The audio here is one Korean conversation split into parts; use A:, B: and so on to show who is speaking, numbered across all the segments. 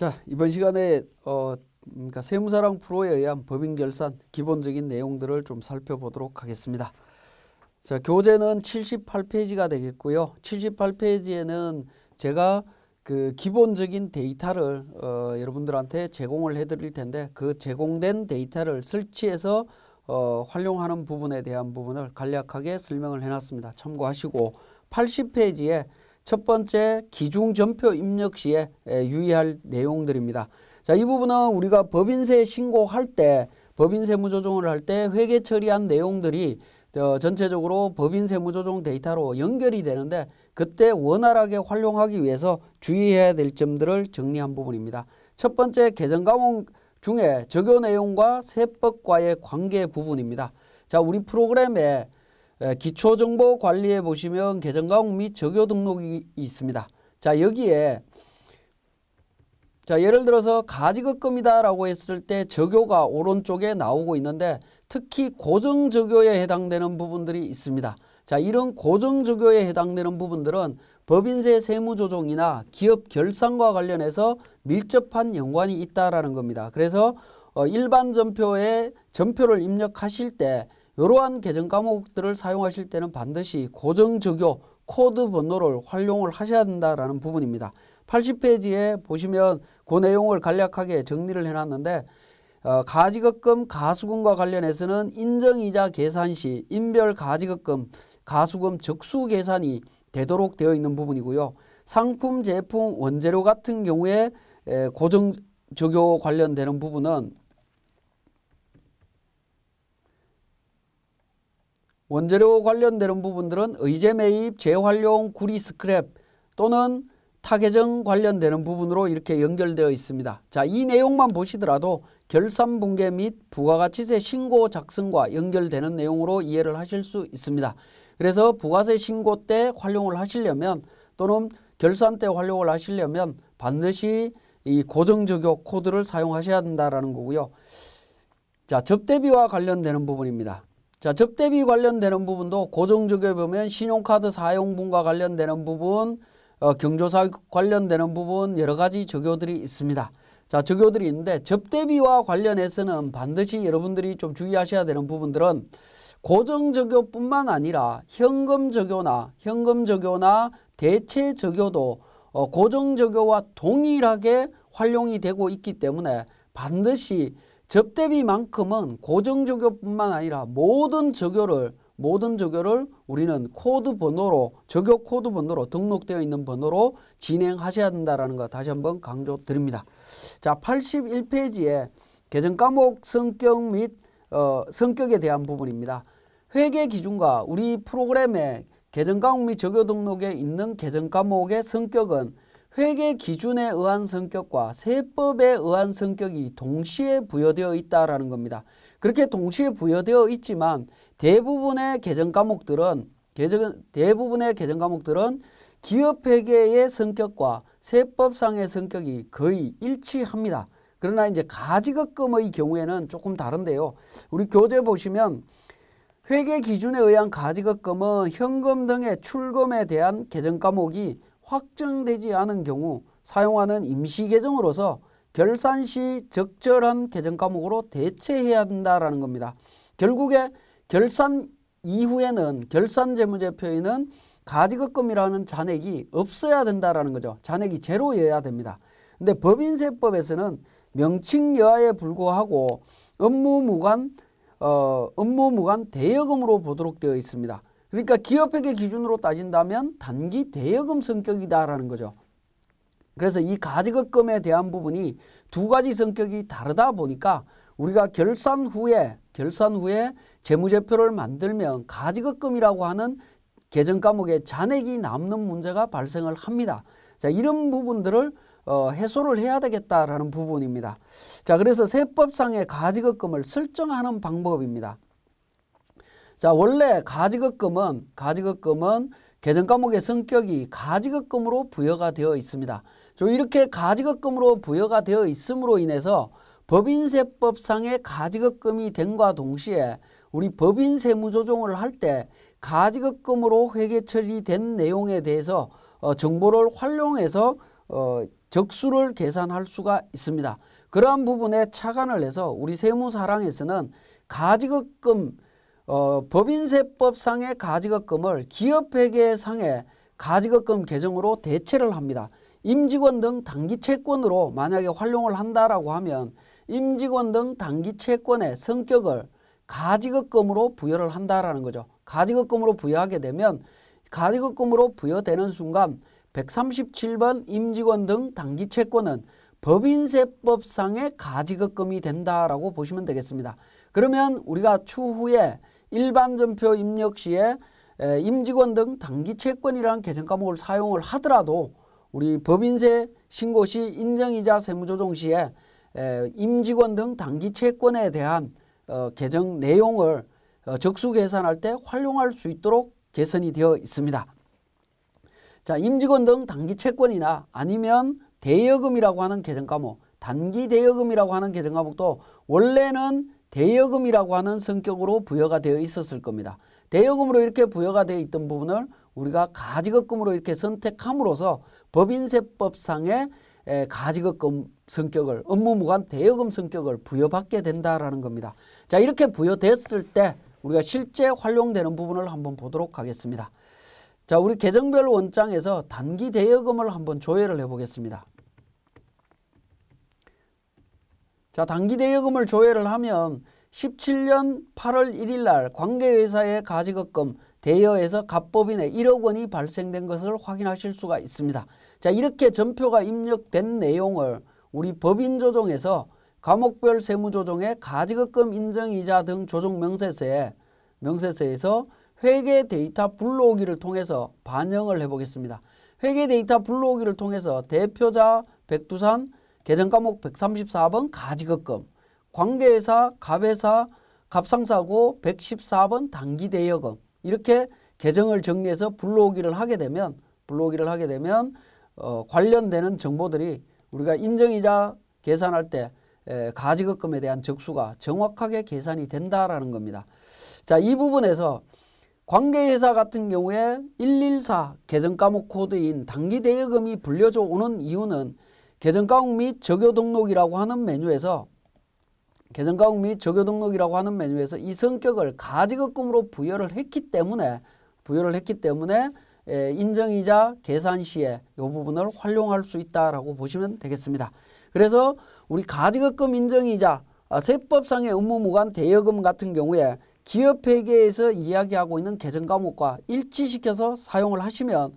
A: 자, 이번 시간에 그러니까 세무사랑 프로에 의한 법인 결산 기본적인 내용들을 좀 살펴보도록 하겠습니다. 자, 교재는 78페이지가 되겠고요. 78페이지에는 제가 그 기본적인 데이터를 여러분들한테 제공을 해드릴 텐데, 그 제공된 데이터를 설치해서 활용하는 부분에 대한 부분을 간략하게 설명을 해놨습니다. 참고하시고, 80페이지에 첫 번째 기중전표 입력 시에 유의할 내용들입니다. 자, 이 부분은 우리가 법인세 신고할 때, 법인세무조정을 할 때 회계 처리한 내용들이 전체적으로 법인세무조정 데이터로 연결이 되는데, 그때 원활하게 활용하기 위해서 주의해야 될 점들을 정리한 부분입니다. 첫 번째, 개정과목 중에 적용 내용과 세법과의 관계 부분입니다. 자, 우리 프로그램에 기초정보관리에 보시면 개정과목 및 적용 등록이 있습니다. 자, 여기에 예를 들어서 가지급금이다라고 했을 때 적용가 오른쪽에 나오고 있는데, 특히 고정적용에 해당되는 부분들이 있습니다. 자, 이런 고정적용에 해당되는 부분들은 법인세 세무조정이나 기업 결산과 관련해서 밀접한 연관이 있다라는 겁니다. 그래서 일반 전표에 전표를 입력하실 때 이러한 개정 과목들을 사용하실 때는 반드시 고정적용 코드 번호를 활용을 하셔야 된다라는 부분입니다. 80페이지에 보시면 그 내용을 간략하게 정리를 해놨는데, 가지급금, 가수금과 관련해서는 인정이자 계산 시 인별 가지급금, 가수금 적수 계산이 되도록 되어 있는 부분이고요. 상품, 제품, 원재료 같은 경우에 고정 적용 관련되는 부분은 원재료 관련되는 부분들은 의제 매입, 재활용, 구리 스크랩 또는 타개정 관련되는 부분으로 이렇게 연결되어 있습니다. 자, 이 내용만 보시더라도 결산붕괴 및 부가가치세 신고 작성과 연결되는 내용으로 이해를 하실 수 있습니다. 그래서 부가세 신고 때 활용을 하시려면, 또는 결산 때 활용을 하시려면 반드시 이 고정적용 코드를 사용하셔야 된다라는 거고요. 자, 접대비와 관련되는 부분입니다. 자, 접대비 관련되는 부분도 고정적용에 보면 신용카드 사용분과 관련되는 부분, 경조사 관련되는 부분 여러 가지 적용들이 있습니다. 자, 적용들이 있는데, 접대비와 관련해서는 반드시 여러분들이 좀 주의하셔야 되는 부분들은 고정적용뿐만 아니라 현금적용나 대체적용도 고정적용과 동일하게 활용이 되고 있기 때문에 반드시 접대비만큼은 고정적용뿐만 아니라 모든 적용을 우리는 코드 번호로, 적용 코드 번호로 등록되어 있는 번호로 진행하셔야 된다는 거 다시 한번 강조드립니다. 자, 81페이지에 개정 과목 성격 및 성격에 대한 부분입니다. 회계 기준과 우리 프로그램의 개정 과목 및 적용 등록에 있는 개정 과목의 성격은 회계 기준에 의한 성격과 세법에 의한 성격이 동시에 부여되어 있다라는 겁니다. 그렇게 동시에 부여되어 있지만 대부분의 개정 과목들은 기업 회계의 성격과 세법상의 성격이 거의 일치합니다. 그러나 이제 가지급금의 경우에는 조금 다른데요. 우리 교재 보시면 회계 기준에 의한 가지급금은 현금 등의 출금에 대한 개정 과목이 확정되지 않은 경우 사용하는 임시 개정으로서 결산 시 적절한 개정 과목으로 대체해야 된다라는 겁니다. 결국에 결산 이후에는 결산재무제표에는 가지급금이라는 잔액이 없어야 된다라는 거죠. 잔액이 제로여야 됩니다. 근데 법인세법에서는 명칭 여하에 불구하고 업무무관 대여금으로 보도록 되어 있습니다. 그러니까 기업회계 기준으로 따진다면 단기 대여금 성격이다라는 거죠. 그래서 이 가지급금에 대한 부분이 두 가지 성격이 다르다 보니까 우리가 결산 후에 재무제표를 만들면 가지급금이라고 하는 개정 과목에 잔액이 남는 문제가 발생을 합니다. 자, 이런 부분들을 해소를 해야 되겠다라는 부분입니다. 자, 그래서 세법상의 가지급금을 설정하는 방법입니다. 자, 원래 가지급금은 개정 과목의 성격이 가지급금으로 부여가 되어 있습니다. 이렇게 가지급금으로 부여가 되어 있음으로 인해서 법인세법상의 가지급금이 됨과 동시에 우리 법인세무조정을 할 때 가지급금으로 회계 처리된 내용에 대해서 정보를 활용해서 적수를 계산할 수가 있습니다. 그러한 부분에 착안을 해서 우리 세무사랑에서는 가지급금 법인세법상의 가지급금을 기업회계상의 가지급금 계정으로 대체를 합니다. 임직원 등 단기채권으로 만약에 활용을 한다라고 하면 임직원 등 단기채권의 성격을 가지급금으로 부여를 한다라는 거죠. 가지급금으로 부여하게 되면 가지급금으로 부여되는 순간 137번 임직원 등 단기채권은 법인세법상의 가지급금이 된다라고 보시면 되겠습니다. 그러면 우리가 추후에 일반전표 입력 시에 임직원 등 단기채권이라는 계정과목을 사용을 하더라도 우리 법인세 신고 시 인정이자 세무조정 시에 임직원 등 단기채권에 대한 계정 내용을 적수 계산할 때 활용할 수 있도록 개선이 되어 있습니다. 자, 임직원 등 단기채권이나 아니면 대여금이라고 하는 계정과목, 단기대여금이라고 하는 계정과목도 원래는 대여금이라고 하는 성격으로 부여가 되어 있었을 겁니다. 대여금으로 이렇게 부여가 되어 있던 부분을 우리가 가지급금으로 이렇게 선택함으로써 법인세법상의 가지급금 성격을 업무무관 대여금 성격을 부여받게 된다라는 겁니다. 자, 이렇게 부여됐을 때 우리가 실제 활용되는 부분을 한번 보도록 하겠습니다. 자, 우리 계정별 원장에서 단기 대여금을 한번 조회를 해보겠습니다. 자, 단기 대여금을 조회를 하면 17년 8월 1일 날 관계회사의 가지급금 대여에서 갑법인에 1억 원이 발생된 것을 확인하실 수가 있습니다. 자, 이렇게 전표가 입력된 내용을 우리 법인조정에서 과목별 세무조정의 가지급금 인정이자 등 조정 명세서에서 회계 데이터 불러오기를 통해서 반영을 해보겠습니다. 회계 데이터 불러오기를 통해서 대표자 백두산 계정과목 134번 가지급금, 관계회사 갑회사 갑상사고 114번 단기대여금 이렇게 계정을 정리해서 불러오기를 하게 되면 관련되는 정보들이 우리가 인정이자 계산할 때 가지급금에 대한 적수가 정확하게 계산이 된다라는 겁니다. 자, 이 부분에서 관계회사 같은 경우에 114 계정과목 코드인 단기대여금이 불려져 오는 이유는 계정과목 및 적효등록이라고 하는 메뉴에서 이 성격을 가지급금으로 부여를 했기 때문에 인정이자 계산 시에 이 부분을 활용할 수 있다라고 보시면 되겠습니다. 그래서 우리 가지급금 인정이자 세법상의 업무무관 대여금 같은 경우에 기업회계에서 이야기하고 있는 계정과목과 일치시켜서 사용을 하시면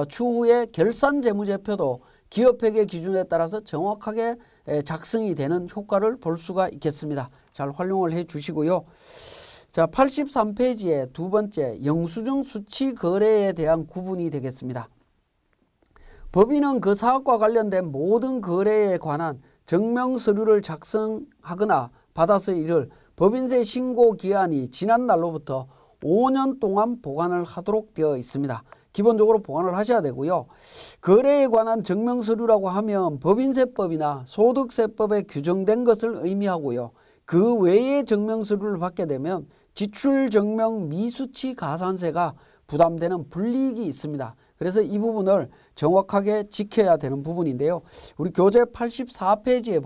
A: 추후에 결산재무제표도 기업회계 기준에 따라서 정확하게 작성이 되는 효과를 볼 수가 있겠습니다. 잘 활용을 해 주시고요. 자, 83페이지의 두 번째 영수증 수치 거래에 대한 구분이 되겠습니다. 법인은 그 사업과 관련된 모든 거래에 관한 증명서류를 작성하거나 받아서 이를 법인세 신고 기한이 지난 날로부터 5년 동안 보관을 하도록 되어 있습니다. 기본적으로 보관을 하셔야 되고요. 거래에 관한 증명서류라고 하면 법인세법이나 소득세법에 규정된 것을 의미하고요. 그 외의 증명서류를 받게 되면 지출증명 미수치 가산세가 부담되는 불이익이 있습니다. 그래서 이 부분을 정확하게 지켜야 되는 부분인데요. 우리 교재 84페이지에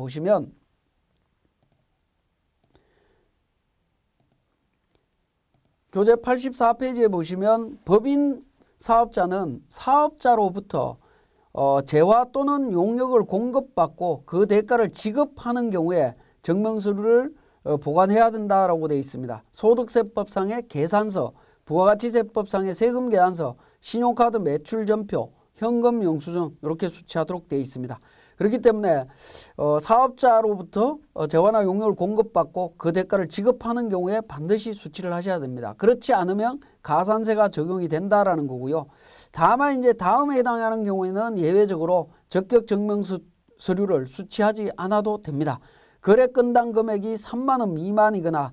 A: 보시면 법인 사업자는 사업자로부터 재화 또는 용역을 공급받고 그 대가를 지급하는 경우에 증명서류를 보관해야 된다라고 되어 있습니다. 소득세법상의 계산서, 부가가치세법상의 세금 계산서, 신용카드 매출전표, 현금 영수증 이렇게 수취하도록 되어 있습니다. 그렇기 때문에 사업자로부터 재화나 용역을 공급받고 그 대가를 지급하는 경우에 반드시 수취를 하셔야 됩니다. 그렇지 않으면 가산세가 적용이 된다라는 거고요. 다만 이제 다음에 해당하는 경우에는 예외적으로 적격 증명서류를 수취하지 않아도 됩니다. 거래 건당 금액이 3만 원 미만이거나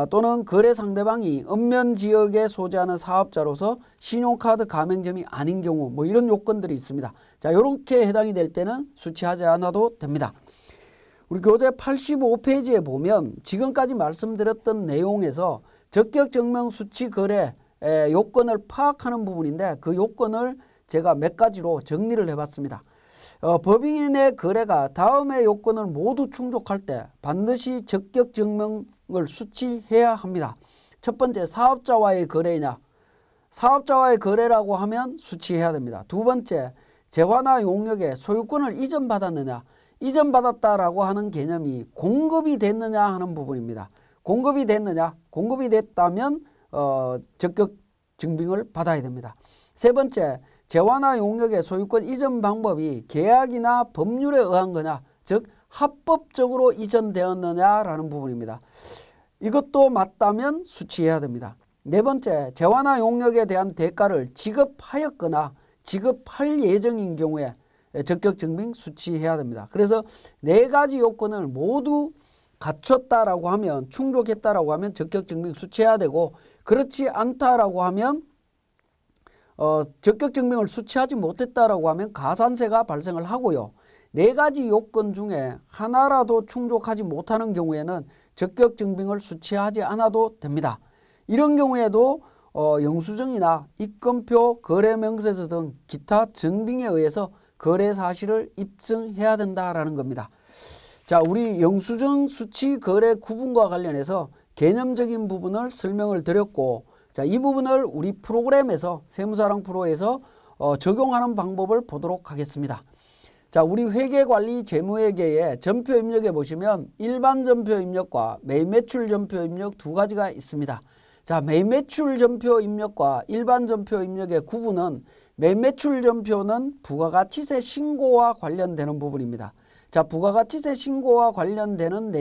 A: 또는 거래 상대방이 읍면 지역에 소재하는 사업자로서 신용카드 가맹점이 아닌 경우 뭐 이런 요건들이 있습니다. 자, 이렇게 해당이 될 때는 수취하지 않아도 됩니다. 우리 교재 85페이지에 보면 지금까지 말씀드렸던 내용에서 적격증명 수취 거래 요건을 파악하는 부분인데 그 요건을 제가 몇 가지로 정리를 해봤습니다. 법인의 거래가 다음의 요건을 모두 충족할 때 반드시 적격 증명을 수취해야 합니다. 첫 번째, 사업자와의 거래냐. 사업자와의 거래라고 하면 수취해야 됩니다. 두 번째, 재화나 용역의 소유권을 이전받았느냐. 이전받았다라고 하는 개념이 공급이 됐느냐 하는 부분입니다. 공급이 됐느냐. 공급이 됐다면 적격 증빙을 받아야 됩니다. 세 번째, 재화나 용역의 소유권 이전 방법이 계약이나 법률에 의한 거냐, 즉 합법적으로 이전되었느냐라는 부분입니다. 이것도 맞다면 수취해야 됩니다. 네 번째, 재화나 용역에 대한 대가를 지급하였거나 지급할 예정인 경우에 적격 증빙 수취해야 됩니다. 그래서 네 가지 요건을 모두 갖췄다라고 하면, 충족했다라고 하면 적격 증빙 수취해야 되고, 그렇지 않다라고 하면 적격 증명을 수취하지 못했다라고 하면 가산세가 발생을 하고요. 네 가지 요건 중에 하나라도 충족하지 못하는 경우에는 적격 증빙을 수취하지 않아도 됩니다. 이런 경우에도 영수증이나 입건표, 거래명세서 등 기타 증빙에 의해서 거래 사실을 입증해야 된다라는 겁니다. 자, 우리 영수증 수취 거래 구분과 관련해서 개념적인 부분을 설명을 드렸고, 자, 이 부분을 우리 프로그램에서 세무사랑 프로에서 적용하는 방법을 보도록 하겠습니다. 자, 우리 회계관리 재무회계의 전표 입력에 보시면 일반 전표 입력과 매입 매출 전표 입력 두 가지가 있습니다. 자, 매입 매출 전표 입력과 일반 전표 입력의 구분은 매입 매출 전표는 부가가치세 신고와 관련되는 부분입니다. 자, 부가가치세 신고와 관련되는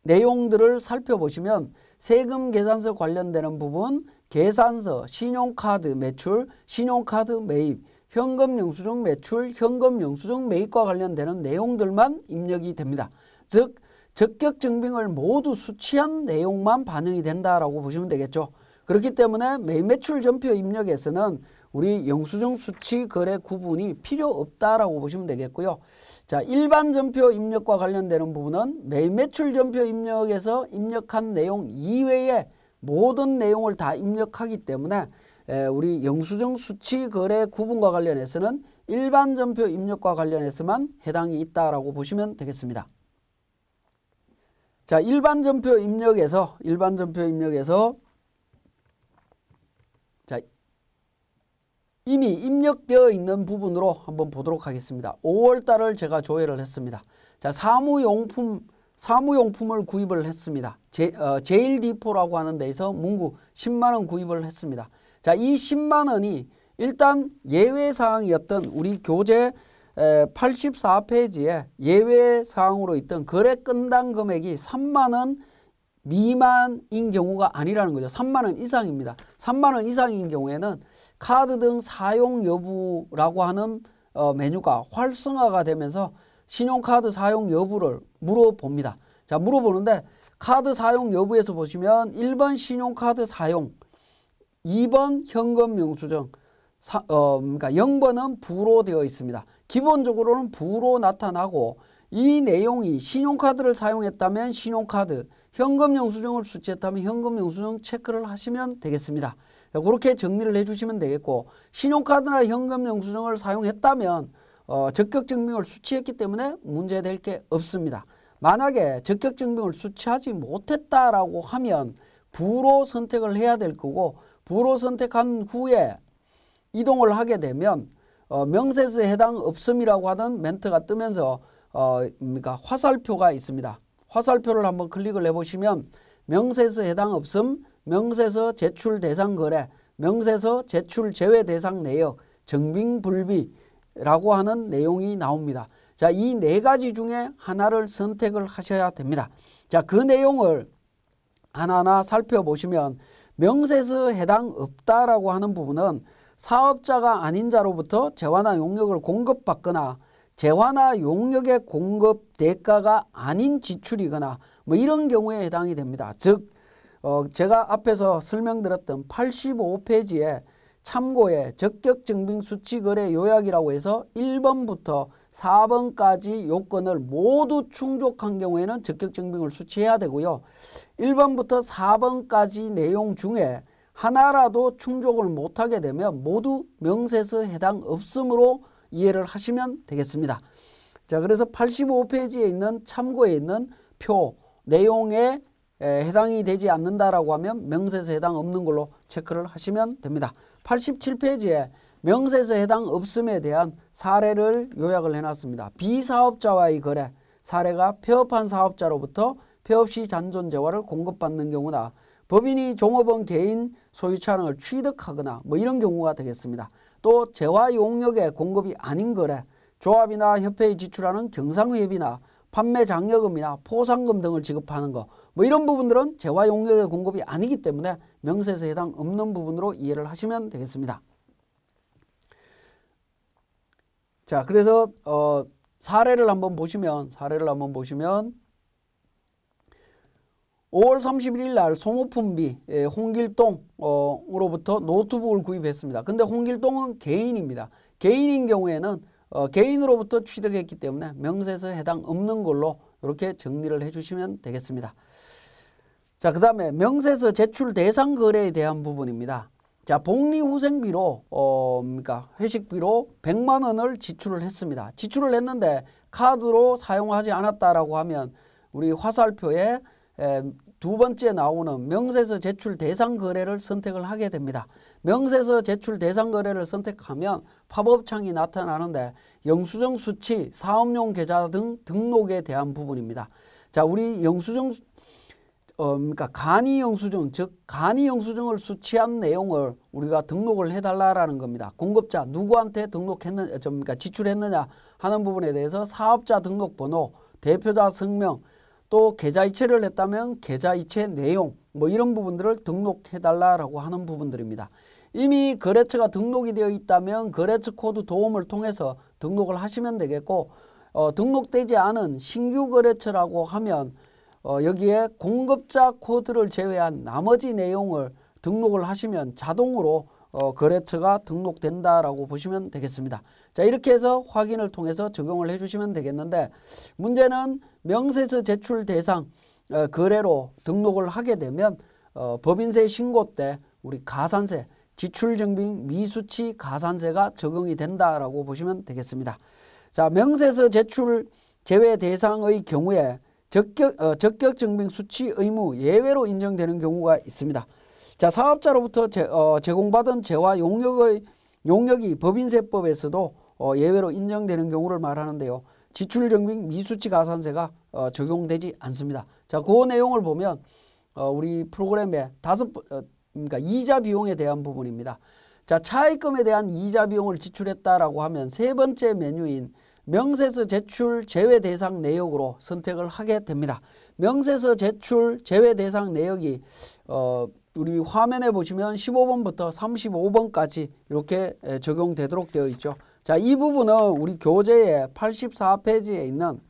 A: 내용들을 살펴보시면 세금 계산서 관련되는 부분, 계산서, 신용카드 매출, 신용카드 매입, 현금 영수증 매출, 현금 영수증 매입과 관련되는 내용들만 입력이 됩니다. 즉 적격 증빙을 모두 수취한 내용만 반영이 된다라고 보시면 되겠죠. 그렇기 때문에 매입 매출 전표 입력에서는 우리 영수증 수취 거래 구분이 필요 없다라고 보시면 되겠고요. 자, 일반 전표 입력과 관련되는 부분은 매입 매출 전표 입력에서 입력한 내용 이외에 모든 내용을 다 입력하기 때문에 우리 영수증 수취 거래 구분과 관련해서는 일반 전표 입력과 관련해서만 해당이 있다라고 보시면 되겠습니다. 자, 일반 전표 입력에서 자, 이미 입력되어 있는 부분으로 한번 보도록 하겠습니다. 5월 달을 제가 조회를 했습니다. 자, 사무용품을 구입을 했습니다. 제일디포라고 하는 데에서 문구 10만 원 구입을 했습니다. 자, 이 10만 원이 일단 예외사항이었던 우리 교재 84페이지에 예외사항으로 있던 거래 건당 금액이 3만 원 미만인 경우가 아니라는 거죠. 3만 원 이상입니다. 3만 원 이상인 경우에는 카드 등 사용 여부라고 하는 메뉴가 활성화가 되면서 신용카드 사용 여부를 물어봅니다. 자, 물어보는데 카드 사용 여부에서 보시면 1번 신용카드 사용, 2번 현금 영수증, 그러니까 0번은 부로 되어 있습니다. 기본적으로는 부로 나타나고 이 내용이 신용카드를 사용했다면 신용카드, 현금 영수증을 수취했다면 현금 영수증 체크를 하시면 되겠습니다. 그렇게 정리를 해주시면 되겠고, 신용카드나 현금 영수증을 사용했다면 적격 증빙을 수취했기 때문에 문제될 게 없습니다. 만약에 적격 증빙을 수취하지 못했다라고 하면 부로 선택을 해야 될 거고, 부로 선택한 후에 이동을 하게 되면 명세서에 해당 없음이라고 하는 멘트가 뜨면서 그러니까 화살표가 있습니다. 화살표를 한번 클릭을 해보시면 명세서 해당 없음, 명세서 제출 대상 거래, 명세서 제출 제외 대상 내역, 증빙 불비라고 하는 내용이 나옵니다. 자, 이 네 가지 중에 하나를 선택을 하셔야 됩니다. 자, 그 내용을 하나하나 살펴보시면 명세서 해당 없다라고 하는 부분은 사업자가 아닌 자로부터 재화나 용역을 공급받거나 재화나 용역의 공급 대가가 아닌 지출이거나 뭐 이런 경우에 해당이 됩니다. 즉 제가 앞에서 설명드렸던 85페이지에 참고에 적격증빙 수취거래 요약이라고 해서 1번부터 4번까지 요건을 모두 충족한 경우에는 적격증빙을 수취해야 되고요. 1번부터 4번까지 내용 중에 하나라도 충족을 못하게 되면 모두 명세서 해당 없음으로 이해를 하시면 되겠습니다. 자, 그래서 85페이지에 있는 참고에 있는 표 내용에 해당이 되지 않는다라고 하면 명세서 해당 없는 걸로 체크를 하시면 됩니다. 87페이지에 명세서 해당 없음에 대한 사례를 요약을 해놨습니다. 비사업자와의 거래 사례가 폐업한 사업자로부터 폐업 시 잔존재화를 공급받는 경우나 법인이 종업원 개인 소유 차량을 취득하거나 뭐 이런 경우가 되겠습니다. 또 재화 용역의 공급이 아닌 거래, 조합이나 협회에 지출하는 경상회비나 판매 장려금이나 포상금 등을 지급하는 거, 뭐 이런 부분들은 재화 용역의 공급이 아니기 때문에 명세서에 해당 없는 부분으로 이해를 하시면 되겠습니다. 자, 그래서 사례를 한번 보시면 5월 31일 날 소모품비 홍길동으로부터 노트북을 구입했습니다. 근데 홍길동은 개인입니다. 개인인 경우에는 개인으로부터 취득했기 때문에 명세서에 해당 없는 걸로 이렇게 정리를 해주시면 되겠습니다. 자, 그 다음에 명세서 제출 대상 거래에 대한 부분입니다. 자, 복리후생비로 그러니까 회식비로 100만 원을 지출을 했습니다. 지출을 했는데 카드로 사용하지 않았다라고 하면 우리 화살표에 두 번째 나오는 명세서 제출 대상 거래를 선택을 하게 됩니다. 명세서 제출 대상 거래를 선택하면 팝업창이 나타나는데 영수증 수치, 사업용 계좌 등 등록에 대한 부분입니다. 자, 우리 영수증 그러니까 간이 영수증, 즉 간이 영수증을 수취한 내용을 우리가 등록을 해달라라는 겁니다. 공급자 누구한테 등록했느냐, 그러니까 지출했느냐 하는 부분에 대해서 사업자 등록번호, 대표자 성명, 또 계좌이체를 했다면 계좌이체 내용, 뭐 이런 부분들을 등록해달라라고 하는 부분들입니다. 이미 거래처가 등록이 되어 있다면 거래처 코드 도움을 통해서 등록을 하시면 되겠고, 등록되지 않은 신규 거래처라고 하면 여기에 공급자 코드를 제외한 나머지 내용을 등록을 하시면 자동으로 거래처가 등록된다라고 보시면 되겠습니다. 자, 이렇게 해서 확인을 통해서 적용을 해주시면 되겠는데, 문제는 명세서 제출 대상 거래로 등록을 하게 되면 법인세 신고 때 우리 가산세, 지출증빙 미수치 가산세가 적용이 된다라고 보시면 되겠습니다. 자, 명세서 제출 제외 대상의 경우에 적격증빙 수치 의무 예외로 인정되는 경우가 있습니다. 자, 사업자로부터 제공받은 재화 용역이 법인세법에서도 예외로 인정되는 경우를 말하는데요. 지출증빙 미수치 가산세가 적용되지 않습니다. 자, 그 내용을 보면 우리 프로그램에 그러니까 이자 비용에 대한 부분입니다. 자, 차입금에 대한 이자 비용을 지출했다라고 하면 세 번째 메뉴인 명세서 제출 제외 대상 내역으로 선택을 하게 됩니다. 명세서 제출 제외 대상 내역이 우리 화면에 보시면 15번부터 35번까지 이렇게 적용되도록 되어 있죠. 자, 이 부분은 우리 교재의 84페이지에 있는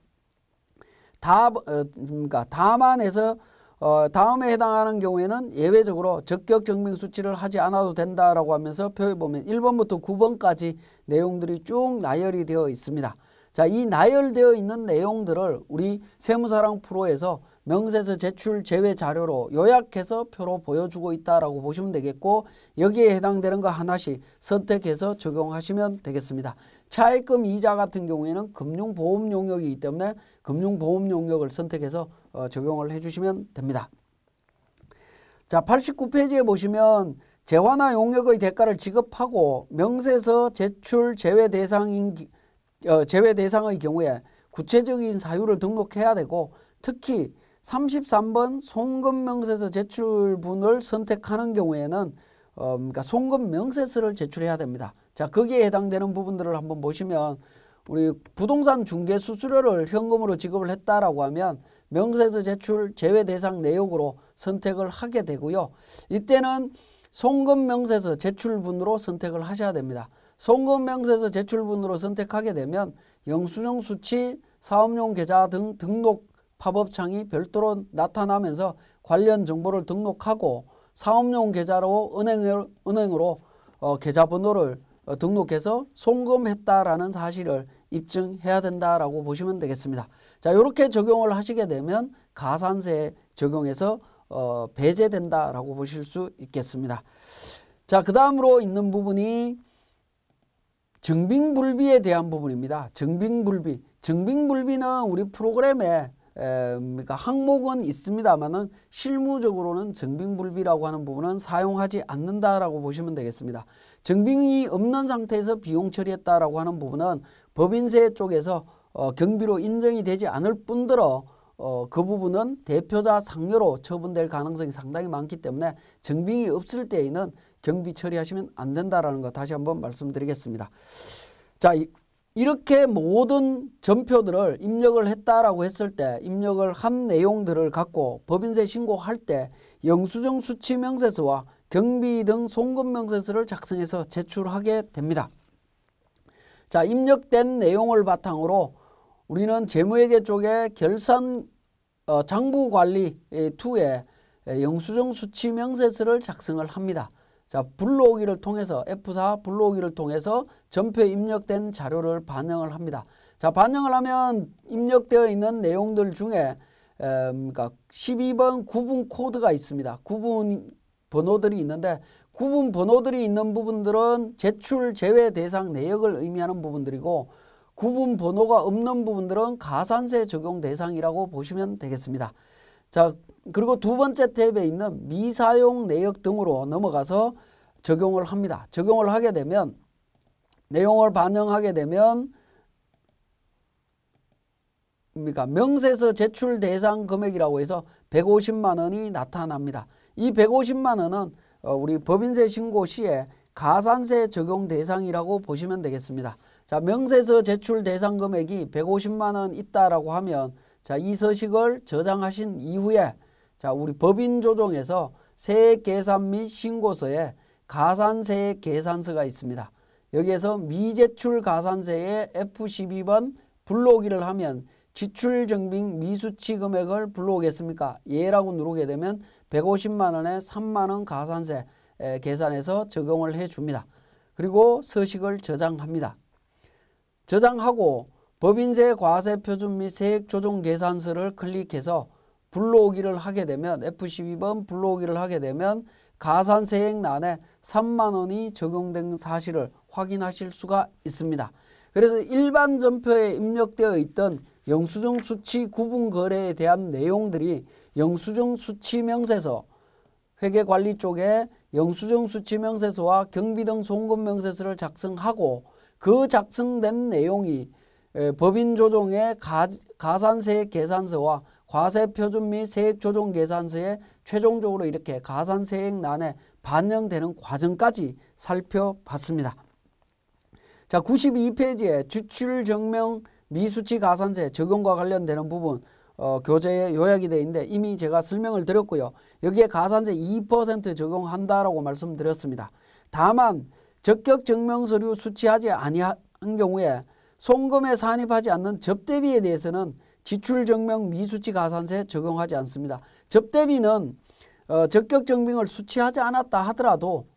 A: 그러니까 다만에서 다음에 해당하는 경우에는 예외적으로 적격증빙 수치를 하지 않아도 된다라고 하면서 표에 보면 1번부터 9번까지 내용들이 쭉 나열이 되어 있습니다. 자, 이 나열되어 있는 내용들을 우리 세무사랑 프로에서 명세서 제출 제외 자료로 요약해서 표로 보여주고 있다라고 보시면 되겠고, 여기에 해당되는 거 하나씩 선택해서 적용하시면 되겠습니다. 차입금 이자 같은 경우에는 금융보험 용역이기 때문에 금융보험 용역을 선택해서 적용을 해주시면 됩니다. 자, 89페이지에 보시면 재화나 용역의 대가를 지급하고 명세서 제출 제외 대상의 경우에 구체적인 사유를 등록해야 되고, 특히 33번 송금 명세서 제출분을 선택하는 경우에는 그러니까 송금 명세서를 제출해야 됩니다. 자, 거기에 해당되는 부분들을 한번 보시면 우리 부동산 중개 수수료를 현금으로 지급을 했다라고 하면 명세서 제출 제외 대상 내역으로 선택을 하게 되고요. 이때는 송금 명세서 제출분으로 선택을 하셔야 됩니다. 송금 명세서 제출분으로 선택하게 되면 영수증 수치, 사업용 계좌 등 등록 팝업창이 별도로 나타나면서 관련 정보를 등록하고 사업용 계좌로 은행으로 계좌번호를 등록해서 송금했다라는 사실을 입증해야 된다라고 보시면 되겠습니다. 자, 이렇게 적용을 하시게 되면 가산세 적용해서 배제된다라고 보실 수 있겠습니다. 자, 그 다음으로 있는 부분이 증빙불비에 대한 부분입니다. 증빙불비. 증빙불비는 우리 프로그램에 그러니까 항목은 있습니다만은 실무적으로는 증빙불비라고 하는 부분은 사용하지 않는다라고 보시면 되겠습니다. 증빙이 없는 상태에서 비용 처리했다라고 하는 부분은 법인세 쪽에서 경비로 인정이 되지 않을 뿐더러 그 부분은 대표자 상여로 처분될 가능성이 상당히 많기 때문에 증빙이 없을 때에는 경비 처리하시면 안 된다라는 거 다시 한번 말씀드리겠습니다. 자, 이렇게 모든 전표들을 입력을 했다라고 했을 때 입력을 한 내용들을 갖고 법인세 신고할 때 영수증 수취 명세서와 경비 등 송금 명세서를 작성해서 제출하게 됩니다. 자, 입력된 내용을 바탕으로 우리는 재무회계 쪽에 결산 장부관리 2에 영수증 수취 명세서를 작성을 합니다. 자, 불러오기를 통해서 F4 불러오기를 통해서 전표에 입력된 자료를 반영을 합니다. 자, 반영을 하면 입력되어 있는 내용들 중에 그러니까 12번 구분 코드가 있습니다. 구분 번호들이 있는데 구분 번호들이 있는 부분들은 제출 제외 대상 내역을 의미하는 부분들이고 구분 번호가 없는 부분들은 가산세 적용 대상이라고 보시면 되겠습니다. 자, 그리고 두 번째 탭에 있는 미사용 내역 등으로 넘어가서 적용을 합니다. 적용을 하게 되면 내용을 반영하게 되면 그러니까 명세서 제출 대상 금액이라고 해서 150만 원이 나타납니다. 이 150만 원은 우리 법인세 신고 시에 가산세 적용 대상이라고 보시면 되겠습니다. 자, 명세서 제출 대상 금액이 150만 원 있다라고 하면 자, 이 서식을 저장하신 이후에 자, 우리 법인 조정에서 세액 계산 및 신고서에 가산세 계산서가 있습니다. 여기에서 미제출 가산세의 F12번 불러오기를 하면 지출 증빙 미수치 금액을 불러오겠습니까? 예라고 누르게 되면 150만 원에 3만 원 가산세 계산해서 적용을 해줍니다. 그리고 서식을 저장합니다. 저장하고 법인세 과세 표준 및 세액 조정 계산서를 클릭해서 불러오기를 하게 되면 F12번 불러오기를 하게 되면 가산세액란에 3만 원이 적용된 사실을 확인하실 수가 있습니다. 그래서 일반 전표에 입력되어 있던 영수증 수취 구분 거래에 대한 내용들이 영수증 수취 명세서 회계관리 쪽에 영수증 수취 명세서와 경비 등 송금 명세서를 작성하고 그 작성된 내용이 법인 조정의 가산세 계산서와 과세 표준 및 세액 조정 계산서에 최종적으로 이렇게 가산세액란에 반영되는 과정까지 살펴봤습니다. 자, 92페이지에 지출 증명 미수치 가산세 적용과 관련되는 부분 교재에 요약이 되어 있는데 이미 제가 설명을 드렸고요. 여기에 가산세 2% 적용한다라고 말씀드렸습니다. 다만 적격 증명서류 수취하지 아니한 경우에 송금에 산입하지 않는 접대비에 대해서는 지출증명 미수치 가산세 적용하지 않습니다. 접대비는 적격 증빙을 수취하지 않았다 하더라도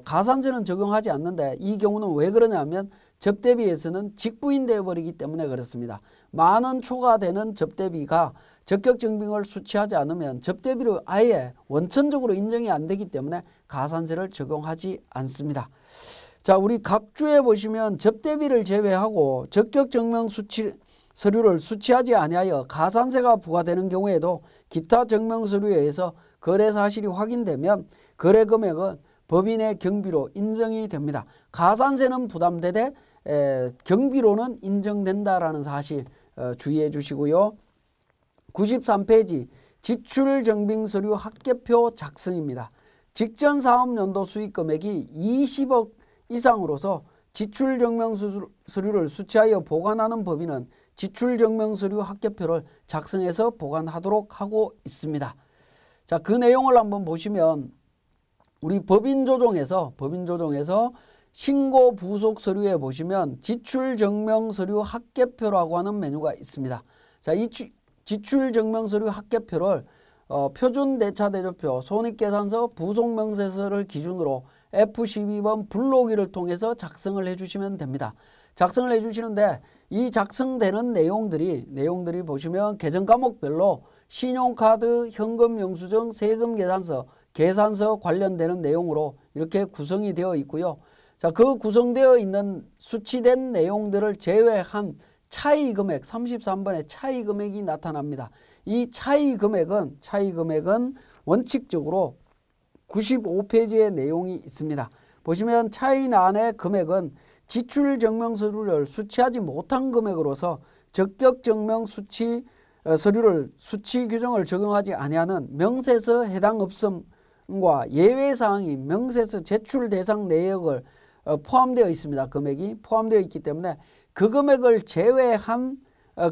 A: 가산세는 적용하지 않는데 이 경우는 왜 그러냐면 접대비에서는 직부인 되어버리기 때문에 그렇습니다. 만 원 초과되는 접대비가 적격 증빙을 수취하지 않으면 접대비로 아예 원천적으로 인정이 안 되기 때문에 가산세를 적용하지 않습니다. 자, 우리 각 주에 보시면 접대비를 제외하고 적격 증명 수취 서류를 수취하지 아니하여 가산세가 부과되는 경우에도 기타 증명 서류에 의해서 거래 사실이 확인되면 거래 금액은 법인의 경비로 인정이 됩니다. 가산세는 부담되되 경비로는 인정된다라는 사실 주의해 주시고요. 93페이지 지출 증빙 서류 합계표 작성입니다. 직전 사업연도 수익 금액이 20억 이상으로서 지출 증명 서류를 수취하여 보관하는 법인은 지출 증명 서류 합계표를 작성해서 보관하도록 하고 있습니다. 자, 그 내용을 한번 보시면 우리 법인 조정에서 신고 부속 서류에 보시면 지출 증명 서류 합계표라고 하는 메뉴가 있습니다. 자, 이 지출 증명 서류 합계표를 표준 대차 대조표, 손익계산서, 부속명세서를 기준으로 F12번 불러오기를 통해서 작성을 해주시면 됩니다. 작성을 해주시는데 이 작성되는 내용들이 보시면 계정 과목별로 신용카드, 현금 영수증, 세금 계산서 관련되는 내용으로 이렇게 구성이 되어 있고요. 자, 그 구성되어 있는 수치된 내용들을 제외한 차이 금액 33번에 차이 금액이 나타납니다. 이 차이 금액은 원칙적으로 95페이지의 내용이 있습니다. 보시면 차이난의 금액은 지출증명서류를 수취하지 못한 금액으로서 적격증명 서류를 수치 규정을 적용하지 아니하는 명세서 해당 없음과 예외사항이 명세서 제출 대상 내역을 포함되어 있습니다. 금액이 포함되어 있기 때문에 그 금액을 제외한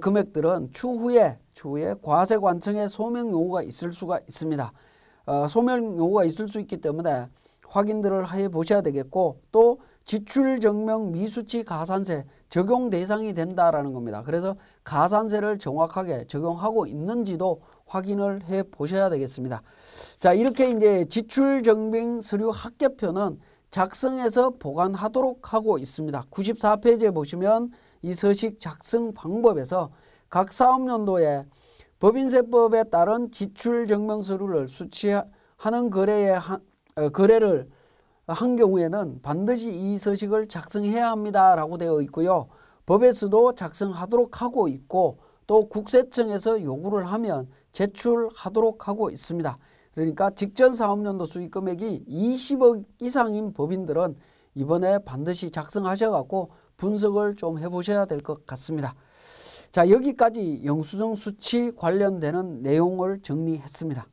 A: 금액들은 추후에 과세관청에 소명 요구가 있을 수가 있습니다. 소명 요구가 있을 수 있기 때문에 확인들을 해 보셔야 되겠고, 또 지출증명 미수치 가산세 적용 대상이 된다라는 겁니다. 그래서 가산세를 정확하게 적용하고 있는지도 확인을 해 보셔야 되겠습니다. 자, 이렇게 이제 지출증명 서류 합계표는 작성해서 보관하도록 하고 있습니다. 94페이지에 보시면 이 서식 작성 방법에서 각 사업연도에 법인세법에 따른 지출증명서류를 수취하는 거래를 한 경우에는 반드시 이 서식을 작성해야 합니다 라고 되어 있고요. 법에서도 작성하도록 하고 있고, 또 국세청에서 요구를 하면 제출하도록 하고 있습니다. 그러니까 직전 사업연도 수익금액이 20억 이상인 법인들은 이번에 반드시 작성하셔갖고 분석을 좀 해보셔야 될 것 같습니다. 자, 여기까지 영수증 수치 관련되는 내용을 정리했습니다.